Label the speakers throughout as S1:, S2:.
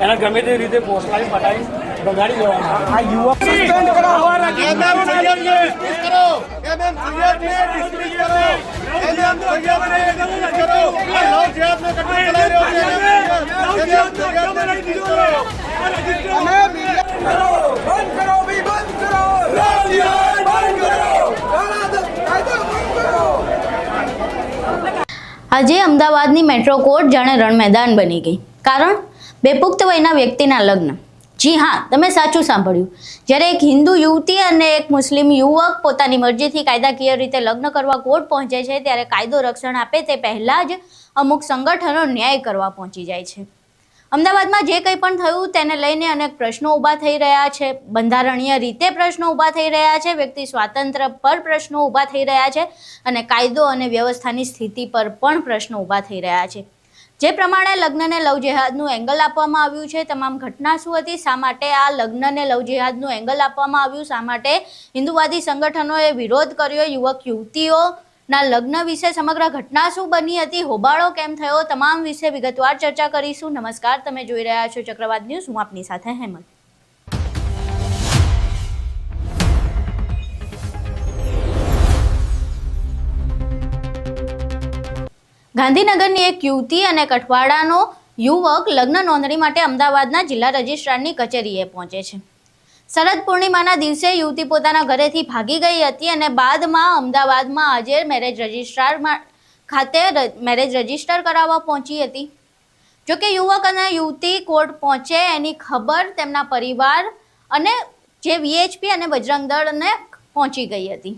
S1: એના ગમે તે રીતે પોસ્ટલાઈ પટાઈ બગાડી દેવામાં આવે. આ યુવક સસ્પેન્ડ કરાવવા
S2: આજે અમદાવાદની મેટ્રો કોર્ટ જાણે રણ મેદાન બની ગઈ. કારણ બેપુખ્ત વયના વ્યક્તિના લગ્ન. જી હા, તમે સાચું સાંભળ્યું. જ્યારે એક હિન્દુ યુવતી અને એક મુસ્લિમ યુવક પોતાની મરજીથી કાયદાકીય રીતે લગ્ન કરવા કોર્ટ પહોંચે છે, ત્યારે કાયદો રક્ષણ આપે તે પહેલા જ અમુક સંગઠનો ન્યાય કરવા પહોંચી જાય છે. અમદાવાદમાં જે કંઈ પણ થયું તેને લઈને અનેક પ્રશ્નો ઊભા થઈ રહ્યા છે. બંધારણીય રીતે પ્રશ્નો ઊભા થઈ રહ્યા છે, વ્યક્તિ સ્વાતંત્ર્ય પર પ્રશ્નો ઊભા થઈ રહ્યા છે અને કાયદો અને વ્યવસ્થાની સ્થિતિ પર પણ પ્રશ્નો ઊભા થઈ રહ્યા છે. જે પ્રમાણે લગ્નને લવ જેહાદનું એંગલ આપવામાં આવ્યું છે, તમામ ઘટના શું હતી, શા માટે આ લગ્નને લવ જેહાદનું એંગલ આપવામાં આવ્યું, શા માટે હિન્દુવાદી સંગઠનોએ વિરોધ કર્યો, યુવક યુવતીઓના લગ્ન વિશે સમગ્ર ઘટના શું બની હતી, હોબાળો કેમ થયો, તમામ વિશે વિગતવાર ચર્ચા કરીશું. નમસ્કાર, તમે જોઈ રહ્યા છો ચક્રવાત ન્યૂઝ. હું આપની સાથે હેમંત. ગાંધીનગરની એક યુવતી અને કઠવાડાનો યુવક લગ્ન નોંધણી માટે અમદાવાદના જિલ્લા રજિસ્ટ્રારની કચેરીએ પહોંચે છે. શરદ પૂર્ણિમાના દિવસે યુવતી પોતાના ઘરેથી ભાગી ગઈ હતી અને બાદમાં અમદાવાદમાં આજે મેરેજ રજિસ્ટ્રાર ખાતે મેરેજ રજિસ્ટર કરાવવા પહોંચી હતી. જોકે યુવક અને યુવતી કોર્ટ પહોંચે એની ખબર તેમના પરિવાર અને જે વીએચપી અને બજરંગ દળને પહોંચી ગઈ હતી.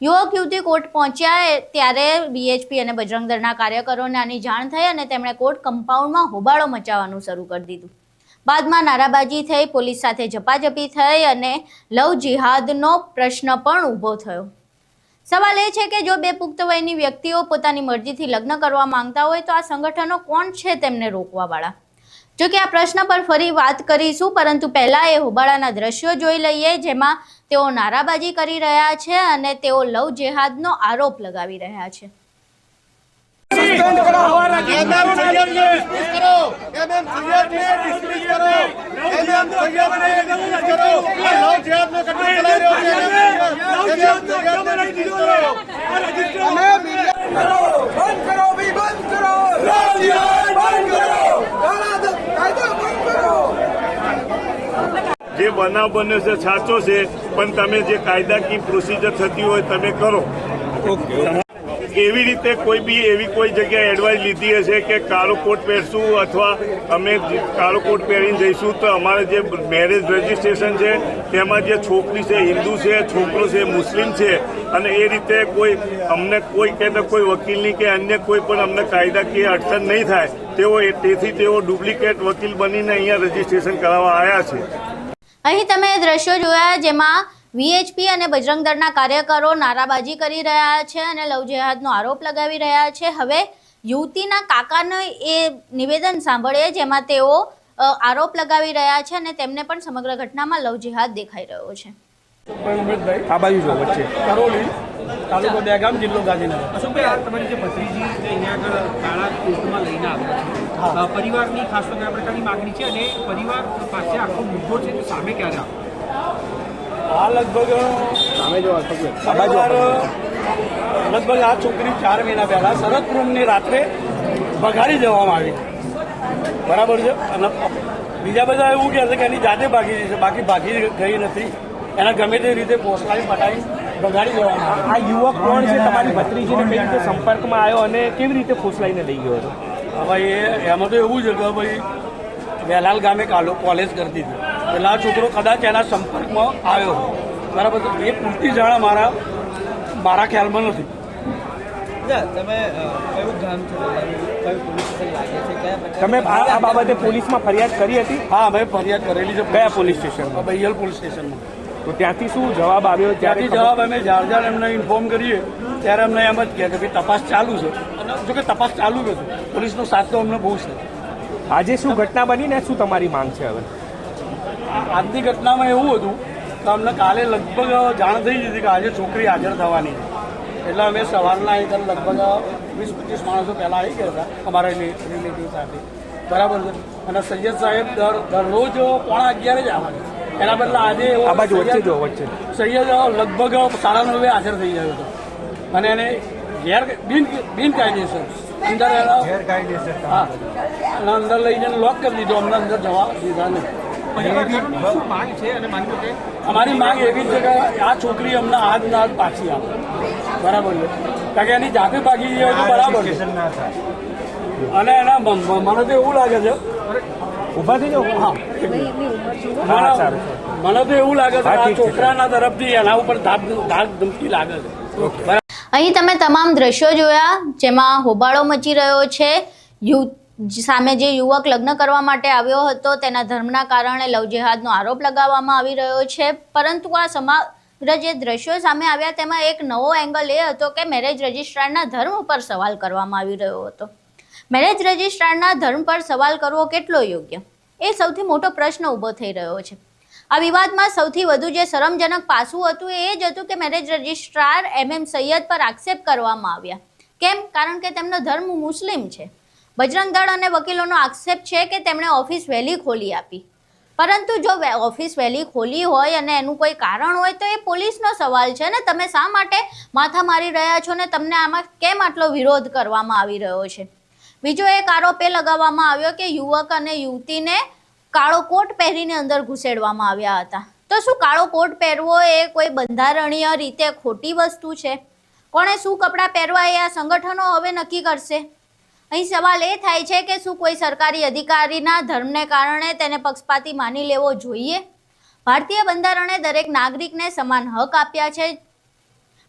S2: યુવક યુવતી કોર્ટ પહોંચ્યા ત્યારે વીએચપી અને બજરંગ દળના કાર્યકરોને આની જાણ થઈ અને તેમણે કોર્ટ કમ્પાઉન્ડમાં હોબાળો મચાવવાનું શરૂ કરી દીધું. બાદમાં નારાબાજી થઈ, પોલીસ સાથે ઝપાઝપી થઈ અને લવ જિહાદનો પ્રશ્ન પણ ઊભો થયો. સવાલ એ છે કે જો બેપુખ્ત વયની વ્યક્તિઓ પોતાની મરજીથી લગ્ન કરવા માંગતા હોય તો આ સંગઠનો કોણ છે તેમને રોકવાવાળા? જો કે આ પ્રશ્ન પર ફરી વાત કરીશું, પરંતુ પહેલા એ હોબાળાના દ્રશ્યો જોઈ લઈએ જેમાં તેઓ નારાબાજી કરી રહ્યા છે અને તેઓ લવ જેહાદનો આરોપ લગાવી રહ્યા છે.
S3: જે બનાવ બન્યો છે સાચો છે, પણ તમે જે કાયદાકીય પ્રોસિજર થતી હોય તમે કરો. એવી રીતે કોઈ બી એવી કોઈ જગ્યાએ એડવાઇસ લીધી હશે કે કાળો કોટ પહેરશું અથવા અમે કાળો કોટ પહેરીને જઈશું તો અમારે જે મેરેજ રજીસ્ટ્રેશન છે તેમાં જે છોકરી છે હિન્દુ છે, છોકરો છે મુસ્લિમ છે, અને એ રીતે કોઈ અમને કોઈ કે કોઈ વકીલની કે અન્ય કોઈ પણ અમને કાયદાકીય અડચણ નહીં થાય તેથી તેઓ ડુપ્લિકેટ વકીલ બનીને અહીંયા રજીસ્ટ્રેશન કરાવવા આવ્યા છે.
S2: અહીં તમે દ્રશ્યો જોયા જેમાં વીએચપી અને બજરંગ દળના કાર્યકરો નારાબાજી કરી રહ્યા છે અને લવ જેહાદનો આરોપ લગાવી રહ્યા છે. હવે યુવતીના કાકાનો એ નિવેદન સાંભળીએ જેમાં તેઓ આરોપ લગાવી રહ્યા છે અને તેમને પણ સમગ્ર ઘટનામાં લવ જેહાદ દેખાઈ રહ્યો છે.
S1: આ બાજુ જો વચ્ચે કરોલી તાલુકો દહેગામ, જિલ્લો ગાંધીનગર.
S4: અશોકભાઈ, તમારી જે ભત્રીજી અહીંયા આગળ કાળા કોર્ટમાં લઈને આવ્યા છે, પરિવારની ખાસ તો કયા પ્રકારની માગણી છે અને પરિવાર પાસે આખો મુદ્દો છે તો સામે ક્યારે આવે?
S1: આ લગભગ આ છોકરી 4 મહિના પહેલા શરદ પૂનમની રાત્રે ભગાડી દેવામાં આવી, બરાબર છે. અને બીજા બધા એવું કહે છે કે એની જાતે ભાગી જશે, બાકી ભાગી ગઈ નથી. એના ગમે તે રીતે પોસ્ટલાઈ પટાઈ બગાડી દેવામાં આવે.
S4: આ યુવક કોણ છે? તમારી ભત્રીજીને કઈ રીતે સંપર્કમાં આવ્યો અને કેવી રીતે ફોસલાઈને લઈ ગયો હતો?
S1: હવે એમાં તો એવું છે કે ભાઈ વેલાલ ગામે કોલેજ કરતી હતી, એટલે આ છોકરો કદાચ એના સંપર્કમાં આવ્યો, બરાબર. તો એ પૂરતી જાણ મારા ખ્યાલમાં નથી.
S4: તમે આ બાબતે પોલીસમાં ફરિયાદ કરી હતી?
S1: હા, અમે ફરિયાદ કરેલી છે.
S4: કયા પોલીસ સ્ટેશનમાં?
S1: બૈયલ પોલીસ સ્ટેશનમાં.
S4: તો ત્યાંથી શું જવાબ આવ્યો?
S1: ત્યાંથી જવાબ અમે જ્યારે એમને ઇન્ફોર્મ કરીએ ત્યારે અમને એમ જ કહે કે ભાઈ તપાસ ચાલુ છે. અને જો કે તપાસ ચાલુ છે, પોલીસનો સાથ તો અમને બહુ છે.
S4: આજે શું ઘટના બની ને શું તમારી માંગ છે હવે?
S1: આજની ઘટનામાં એવું હતું કે અમને કાલે લગભગ જાણ થઈ હતી કે આજે છોકરી હાજર થવાની, એટલે અમે સવારના અહીં લગભગ 20-25 માણસો પહેલાં આવી ગયા હતા અમારા રિલેટિવ સાથે. બરાબર છે. અને સૈયદ સાહેબ દરરોજ 11:15 જ આવે છે. એના બદલે આજે એવો સૈયદ લગભગ 9:30 હાજર થઈ ગયો હતો અને એને બિનકાયદેસર અંદર હા અને અંદર લઈ જઈને લોક કરી દીધો. અમને અંદર જવા દીધા નહીં.
S4: પરિવારજનોની શું માંગ છે અને માની લો કે
S1: અમારી માંગ એવી છે કે આ છોકરી અમને આજ ના આજ પાછી આવે. બરાબર છે. કારણ કે એની જાતે ભાગી ગઈ હોય તો બરાબર છે. અને એના મને તો એવું લાગે છે
S5: ઉભા થઈ જાઓ.
S1: હા મને તો એવું લાગે છે કે આ છોકરાના તરફથી એના ઉપર ધાક ધમકી લાગે છે. બરાબર.
S2: અહીં તમે તમામ દ્રશ્યો જોયા જેમાં હોબાળો મચી રહ્યો છે. સામે જે યુવક લગ્ન કરવા માટે આવ્યો હતો તેના ધર્મના કારણે લવ જેહાદનો આરોપ લગાવવામાં આવી રહ્યો છે. પરંતુ આ સમગ્ર જે દ્રશ્યો સામે આવ્યા તેમાં એક નવો એંગલ એ હતો કે મેરેજ રજિસ્ટ્રારના ધર્મ ઉપર સવાલ કરવામાં આવી રહ્યો હતો. મેરેજ રજિસ્ટ્રારના ધર્મ પર સવાલ કરવો કેટલો યોગ્ય એ સૌથી મોટો પ્રશ્ન ઊભો થઈ રહ્યો છે. આ વિવાદમાં સૌથી વધુ જે શરમજનક પાસું હતું એ જ હતું કે મેરેજ રજિસ્ટ્રાર MM સૈયદ પર આક્ષેપ કરવામાં આવ્યા. કેમ? કારણ કે તેમનો ધર્મ મુસ્લિમ છે. બજરંગ દળ અને વકીલોનો આક્ષેપ છે કે તેમણે ઓફિસ વહેલી ખોલી આપી. પરંતુ જો ઓફિસ વહેલી ખોલી હોય અને એનું કોઈ કારણ હોય તો એ પોલીસનો સવાલ છે ને. તમે શા માટે માથા મારી રહ્યા છો ને તમને આમાં કેમ આટલો વિરોધ કરવામાં આવી રહ્યો છે? બીજો એક આરોપ એ લગાવવામાં આવ્યો કે યુવક અને યુવતીને કાળો કોટ પહેરીને અંદર ઘુસેડવામાં આવ્યા હતા. તો શું કાળો કોટ પહેરવો એ કોઈ બંધારણીય રીતે ખોટી વસ્તુ છે? કોણે શું કપડાં પહેરવા એ આ સંગઠનો હવે નક્કી કરશે. અહીં સવાલ એ થાય છે કે શું કોઈ સરકારી અધિકારીના ધર્મને કારણે તેને પક્ષપાતી માની લેવો જોઈએ? ભારતીય બંધારણે દરેક નાગરિકને સમાન હક આપ્યા છે,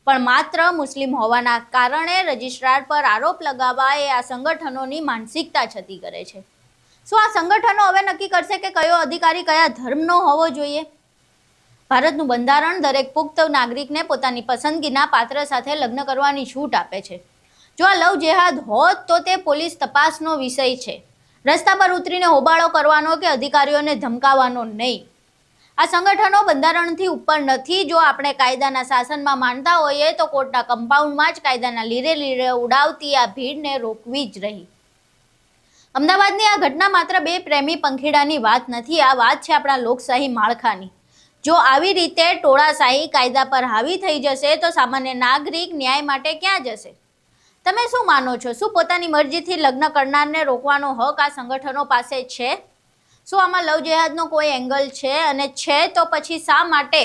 S2: પણ માત્ર મુસ્લિમ હોવાના કારણે રજિસ્ટ્રાર પર આરોપ લગાવવા એ આ સંગઠનોની માનસિકતા છતી કરે છે. શું આ સંગઠનો હવે નક્કી કરશે કે કયો અધિકારી કયા ધર્મનો હોવો જોઈએ? ભારતનું બંધારણ દરેક પુખ્ત નાગરિકને પોતાની પસંદગીના પાત્ર સાથે લગ્ન કરવાની છૂટ આપે છે. જો આ લવ જેહાદ હોત તો તે પોલીસ તપાસનો વિષય છે. રસ્તા પર ઉતરીને હોબાળો કરવાનો કે અધિકારીઓને ધમકાવવાનો નહીં. આ સંગઠનો બંધારણથી ઉપર નથી. જો આપણે કાયદાના શાસનમાં માનતા હોઈએ તો કોર્ટના કમ્પાઉન્ડમાં જ કાયદાના લીરે લીરે ઉડાવતી આ ભીડને રોકવી જ રહી. અમદાવાદની આ ઘટના માત્ર બે પ્રેમી પંખીડાની વાત નથી. આ વાત છે આપણા લોકશાહી માળખાની. જો આવી રીતે ટોળાશાહી કાયદા પર હાવી થઈ જશે તો સામાન્ય નાગરિક ન્યાય માટે ક્યાં જશે? તમે શું માનો છો? શું પોતાની મરજીથી લગ્ન કરનારને રોકવાનો હક આ સંગઠનો પાસે છે? શું આમાં લવ જેહાદનો કોઈ એંગલ છે? અને છે તો પછી શા માટે?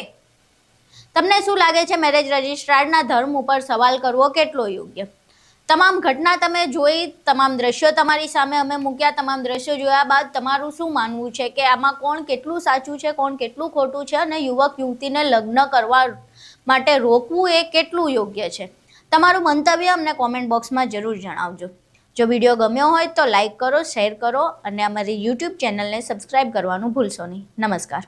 S2: તમને શું લાગે છે મેરેજ રજિસ્ટ્રારના ધર્મ ઉપર સવાલ કરવો કેટલો યોગ્ય? તમામ ઘટના તમે જોઈ, તમામ દ્રશ્યો તમારી સામે અમે મૂક્યા. તમામ દ્રશ્યો જોયા બાદ તમારું શું માનવું છે કે આમાં કોણ કેટલું સાચું છે, કોણ કેટલું ખોટું છે અને યુવક યુવતીને લગ્ન કરવા માટે રોકવું એ કેટલું યોગ્ય છે? તમારું મંતવ્ય અમને કોમેન્ટ બોક્સમાં જરૂર જણાવજો. જો વિડીયો ગમ્યો હોય તો લાઈક કરો, શેર કરો અને અમારી YouTube ચેનલને સબસ્ક્રાઈબ કરવાનું ભૂલશો નહીં. નમસ્કાર.